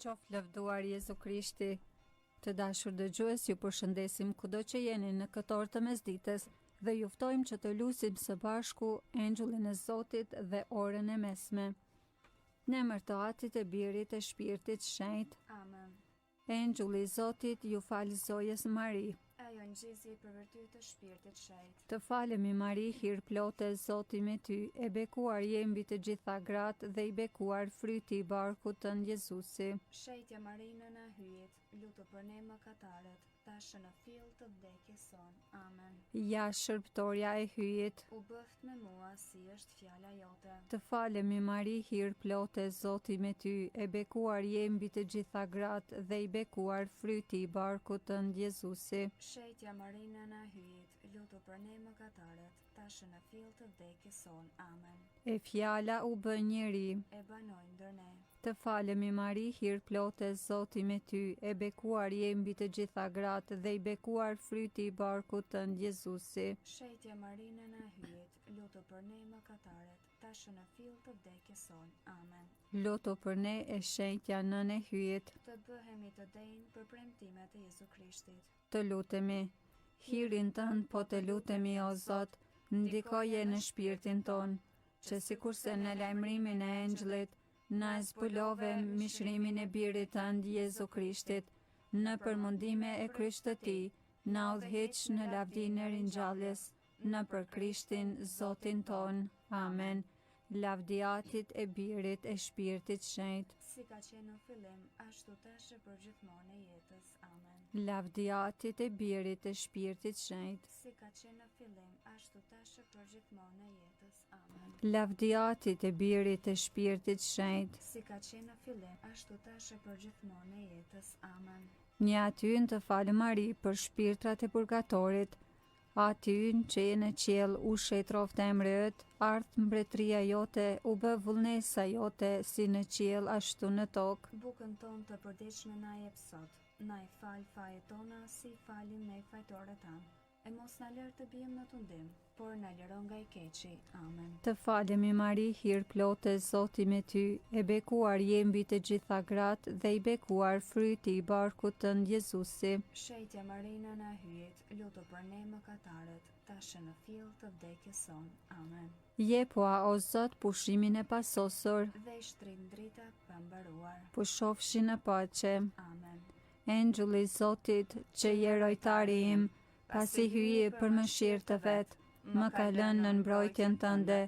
Qof lëvduar Jezu Krishti. Të dashur dëgjues, ju përshëndesim kudo që jeni në këtë orë të mesdites dhe ju ftojmë që të lutim së bashku Engjëllin e Zotit dhe orën e mesme. Në emër të Atit e Birit e Shpirtit Shenjtë. Amen. Engjulli i Zotit ju falë zojës Mari. Ajo ngjezi për vërtet të Shpirtit Shenjtë. Të falemi Mari, hir plote, Zoti me ty, e bekuar je mbi të gjitha gratë dhe i bekuar fryti i barkut tënd Jezusi. Shejtja Marinë na hyjet, lutu për ne mëkatarët, tashë në fill të vdekjes son. Amen. Ja shërptorja e hyjet. U bëft me mua si është fjala jote. Të falemi Mari, hir plote, Zoti me ty, e bekuar je mbi të gjitha gratë dhe i bekuar fryti i barkut tënd Jezusi. Shejtja Marinë na hyjet, lutu për ne mëkatarët, tashë në fill të vdekjes son. Amen. E fjala u bë njeri. E banoj ndër ne. Të falemi Mari, hir plote, Zoti me ty, e bekuar je mbi të gjitha gratë dhe i bekuar fryti i barkut tënd Jezusi. Shejtja Marinë na hyjet, lutu për ne mëkatarët, tashë në fill të vdekjes son. Amen. Lutu për ne e shenjtja nën e hyjet. Të bëhemi të denjë për premtimet e Jezu Krishtit. Të lutemi, hirin tënd po të lutemi o Zot, ndikoje në shpirtin ton, që sikurse në lajmërimin e engjëllit, na zbulove mishrimin e birit tënd Jezu Krishtit, në përmundime e Krisht të Tij, na udhëheq në lavdinë e ringjalljes, në për Krishtin Zotin ton. Amen. Lavdiatit e birit e Shpirtit Shenjtë. Si ka qenë në fillim, ashtu tashë për gjithmonë e jetës. Amen. Lavdiatit e birit e Shpirtit Shenjtë. Si ka qenë në fillim, ashtu tashë për gjithmonë e jetës. Amen. Lavdiatit e birit e Shpirtit Shenjtë. Si ka qenë në fillim, ashtu tashë për gjithmonë e jetës. Amen. Një aty të falë Mari për shpirtrat e purgatorit, aty që je në qiell u shetroft emri yt, ardh mbretëria jote, u bë vullnesa jote si në qiell ashtu në tokë. Bukën tonë të përditshme na jep sot. Na i fal fajet tona si falim ne fajtorët tanë. E mos na lër të bijmë në tundim, por na lëro nga i keqi. Amen. Të falemi Mari, hir plote, Zoti me ty, e bekuar je mbi të gjitha gratë dhe i bekuar fryti i barkut tënd Jezusi. Shejtja Marinë na hyjet, lutu për ne mëkatarët, tashë në fill të vdekjes son. Amen. Jepua o Zot pushimin e pasosur, Dhe i shtrin drita pa mbaruar. pushofshi në paqe. Amen. Engjulli i Zotit, që je rojtari im, pasi hyje për mëshirë të vet, më ka lënë në mbrojtjen tënde,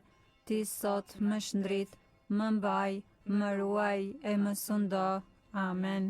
ti sot më shndrit, më mbaj, më ruaj e më sundo. Amen.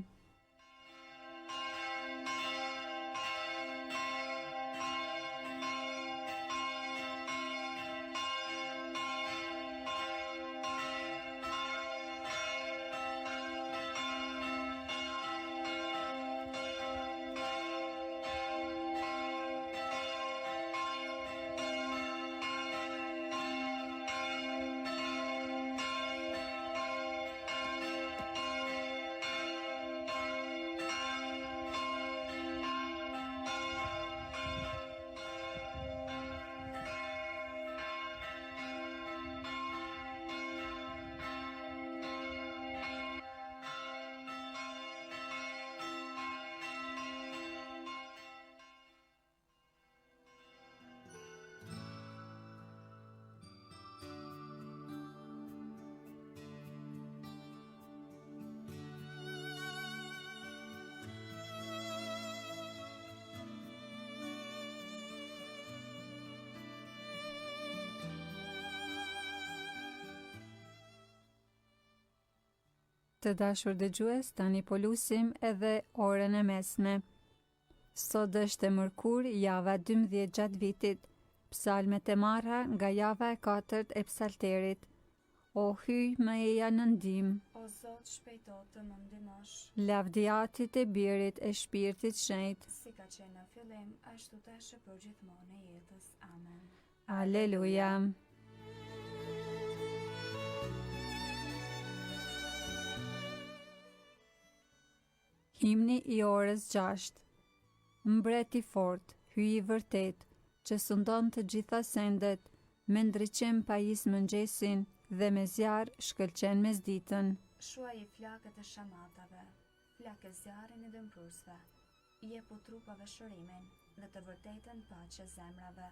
Të dashur dëgjues, tani po lusim edhe orën e mesme. Sot është e mërkur, java 12 gjatë vitit, psalmet e marra nga java e 4 e psalterit. O hyj më eja në ndihmë, O Zot, shpejto të më ndihmosh. lavdiatit e birit e Shpirtit Shenjtë. Si ka qenë në fillim, ashtu tashë për gjithmonë e jetës. Amen. Aleluja. Himni i orës 6. Mbreti fort, hyj i vërtet, që sundon të gjitha sendet, me ndriqim pajis mëngjesin dhe me zjarë shkëlqen mesditën. Shuaj i flakët e shamatave, flakë zjarin e dëmprusve, jepu trupave shërimin dhe të vërtetën paqe zemrave.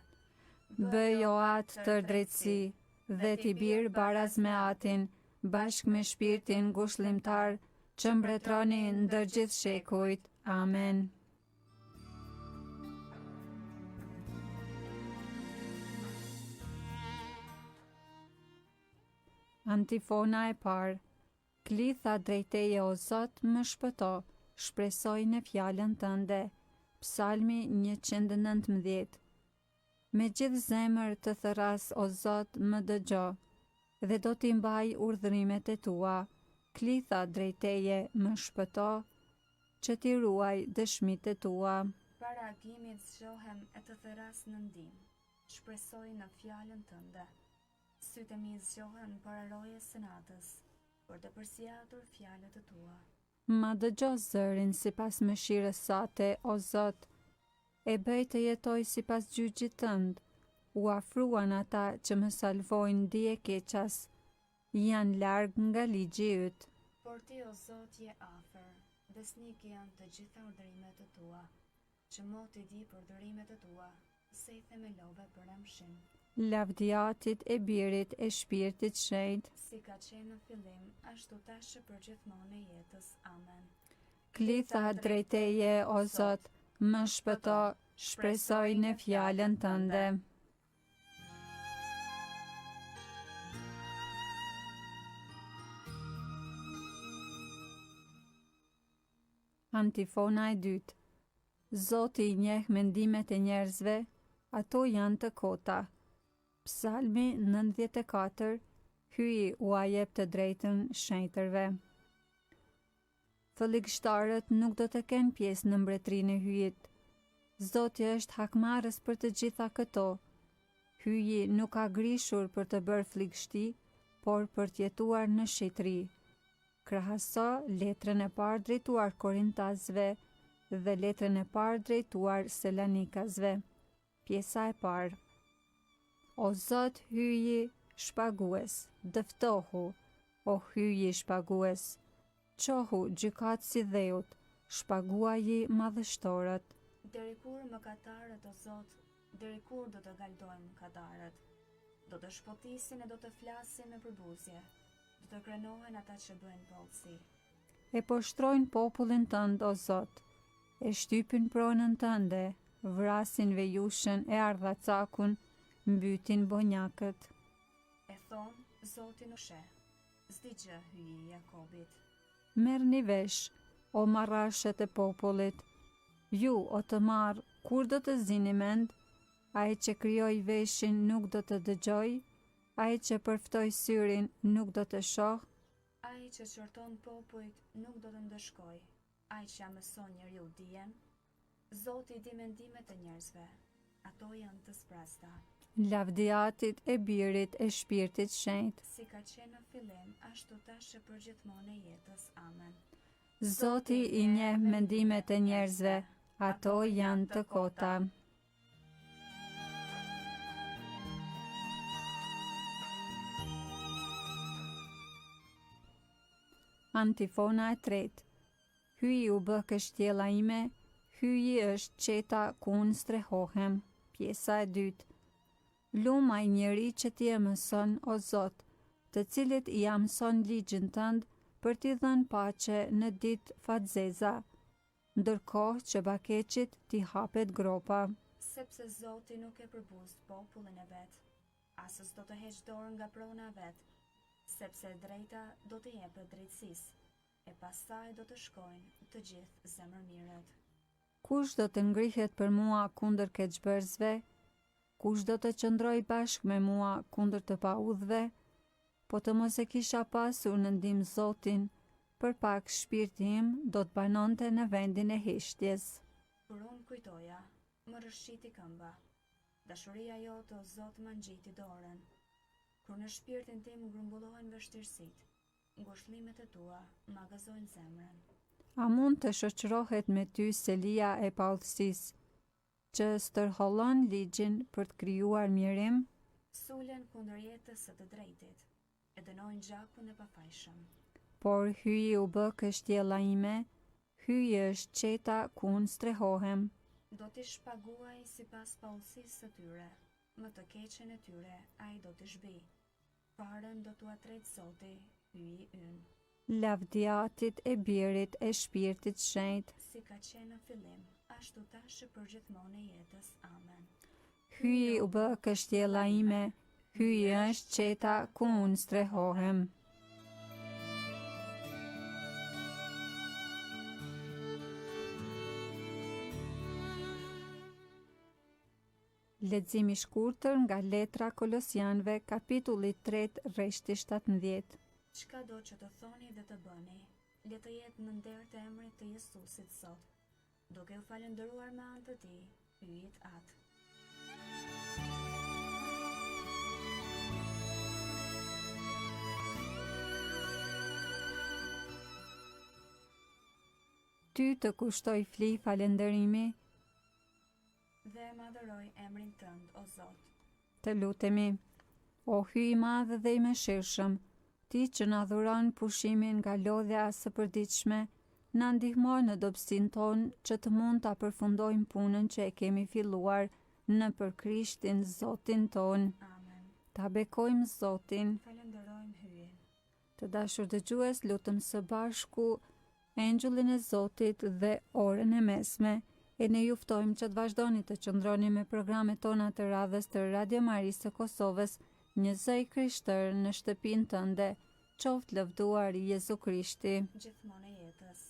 Bëjo atë të drejtësi dhe t'i birë baraz me atin, bashk me shpirtin ngushëllimtar, që mbretroni ndër gjithë shekujt. Amen. Antifona e parë. Klitha drejteje o Zot, më shpëto, shpresoj në fjalën tënde. Psalmi 119. Me gjithë zemër të thëras o Zot më dëgjo, dhe do t'i mbaj urdhrimet e tua. Klitha drejteje më shpëto, që t'i ruaj dëshmitë e tua. Para agimit zgjohem e të thëras në ndim, shpresoj në fjalën tënde. Sytë mi zgjohen para rojes së natës, për të përsjatur fjalët e tua. Ma dëgjo zërin sipas mëshirës sate, o Zot, e bëj të jetoj sipas gjyqit tënd. U afruan ata që më salvojnë dije keqas, janë larg nga ligji yt. Por ti, o Zot, je afër, besnik janë të gjitha urdhërimet e tua, që moti di për urdhërimet e tua, se i themelove për emshim. Lavdiatit e birit e shpirtit shenjtë, Si ka qenë në fillim, ashtu tashë për gjithmonë e jetës. Amen. klitha drejteje o Zot, më shpëto, shpresoj në fjalën tënde. Antifona e dytë. Zoti i njeh mendimet e njerëzve, ato janë të kota. Psalmi 94, hyi u jep të drejtën shenjtërve. Thëllikshtarët nuk do të kenë pjesë në mbretërinë e hyjit. Zoti është hakmarrës për të gjitha këto. Hyji nuk ka grishur për të bërë flikshti, por për të jetuar në shitri. Krahaso letrën e parë drejtuar Korintasve dhe letrën e parë drejtuar Selanikasve. Pjesa e parë. O Zot, hyji shpagues, dëftohu, o hyji shpagues, qohu gjykat si dheut, shpaguaji madhështorët. Deri kur mëkatarët, o Zot, deri kur do të galdojnë mëkatarët? Do të shpotisin e do të flasin me përbuzje, do të krenohen ata që bëjnë bollësi. E poshtrojnë popullin tënd, o Zot, e shtypin pronën tënde, vrasin vejushën e ardhacakun, mbytin bonjakët. E thonë, Zoti nuk sheh, s'di gjë hyji i Jakobit. Merrni vesh, o marrashët e popullit. Ju, o të marë, kur do të zini mend? Ai që krijoi veshin nuk do të dëgjoj? Ai që përftoi syrin nuk do të shoh? Ai që çorton popujt nuk do të ndëshkoj. Ai që ja mëson njeriu dijen. Zoti di mendimet e njerëzve, ato janë të sprasta. Lavdiatit e birit e shpirtit shenjtë. Si ka qenë në fillim, ashtu tashë për gjithmonë e jetës. Amen. Zoti i njeh mendimet e njerëzve, ato janë të kota. Antifona e tretë. Hyi u bë kështjella ime, hyi është qeta ku unë strehohem. Pjesa e dytë. Luma i njeri që ti e mëson, o Zot, të cilit i mëson ligjin tënd, për t'i dhënë paqe në ditë fatzeza, ndërkohë që bakeqit t'i hapet gropa. Sepse Zoti nuk e përbuz popullin e vet, asës do të heq dorën nga prona vet, sepse e drejta do të jepet drejtësisë, e pastaj do të shkojnë të gjithë zemërmirët. Kush do të ngrihet për mua kundër keqbërësve? Kush do të qëndroj bashkë me mua kundër të paudhve? Po të mos e kisha pasur në ndihmë Zotin, për pak shpirti im do të banonte në vendin e heshtjes. Kur unë kujtoja, më rëshqiti këmba. Dashuria jote, o Zot, më ngjiti dorën. Kur në shpirtin tim grumbullohen vështirësitë, ngushëllimet e tua më gëzojnë zemrën. A mund të shoqërohet me ty selia e paudhësisë, që stërhollon ligjin për të krijuar mirim? Sulen kundër jetës së të drejtit, e dënojnë gjakun e pafajshëm. por hyji u bë kështjella ime, hyji është qeta ku unë strehohem. Do t'i shpaguaj sipas paullësisë së tyre, më të keqen e tyre ai do t'i shbi. Farën do t'ua tret Zoti, hyji ynë. Lavdiatit e Birit e Shpirtit Shenjtë, Si ka qenë në fillim, ashtu tash përgjithmonë e jetës. Amen. hyji u bë kështjella ime, hyji është qeta ku unë strehohem. Lexim i shkurtër nga letra Kolosianëve, kapitulli 3, rreshti 17. Çka do që të thoni dhe të bëni, le të jetë në nder të emrit të Jezusit sot, duke u falendëruar me anë të tij, hyjit atë. Ty të kushtoj fli falënderimi, Dhe e madhëroj emrin tënd, o Zot. të lutemi. O hyj i madh dhe i mëshirshëm, ti që na dhuron pushimin nga lodhja së përditshme, na ndihmo në dobësinë tonë që të mund ta përfundojmë punën që e kemi filluar nëpër Krishtin Zotin ton. Amen. Ta bekojmë Zotin. Falenderojmë hyjen. Të dashur dëgjues, lutëm së bashku Engjëllin e Zotit dhe orën e mesme. E ne ju ftojmë që të vazhdoni të qëndroni me programet tona të radhës të Radio Marisë së Kosovës, një zë i Krishtër në shtëpinë tënde. Qoftë lëvduar Jezu Krishti. Gjithmonë e jetës.